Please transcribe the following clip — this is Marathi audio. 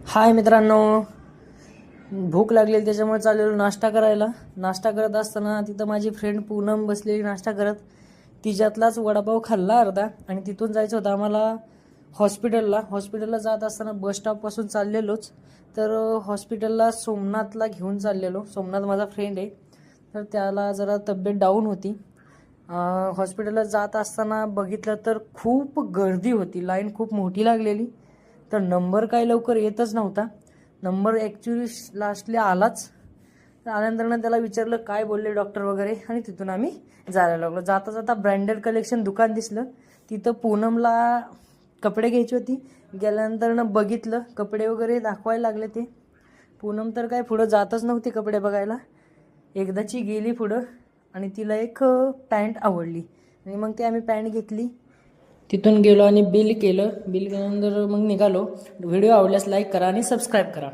हाय मित्रांनो, भूक लागलेली त्याच्यामुळे चाललेलो नाश्ता करायला. नाश्ता करत असताना तिथं माझी फ्रेंड पूनम बसलेली नाश्ता करत. तिच्यातलाच वडापाव खाल्ला अर्धा आणि तिथून जायचं होतं आम्हाला हॉस्पिटलला जात असताना बस स्टॉपपासून चाललेलोच. तर हॉस्पिटलला सोमनाथला घेऊन चाललेलो. सोमनाथ माझा फ्रेंड आहे, तर त्याला जरा तब्येत डाऊन होती. हॉस्पिटलला जात असताना बघितलं तर खूप गर्दी होती, लाईन खूप मोठी लागलेली. तर नंबर काय लवकर येतच नव्हता. नंबर ॲक्च्युली लास्टली आलाच. तर आल्यानंतर त्याला विचारलं काय बोलले डॉक्टर वगैरे, आणि तिथून आम्ही जायला लागलो. जाता जाता ब्रँडेड कलेक्शन दुकान दिसलं. तिथं पूनमला कपडे घ्यायची होती. गेल्यानंतर बघितलं, कपडे वगैरे दाखवायला लागले ते. पूनम तर काय पुढं जातच नव्हती कपडे बघायला. एकदाची गेली पुढं आणि तिला एक पॅन्ट आवडली आणि मग ती आम्ही पॅन्ट घेतली. तिथून गेलो आणि बिल केलं. बिल केल्यानंतर मग निघालो. व्हिडिओ आवडल्यास लाईक करा आणि सबस्क्राईब करा.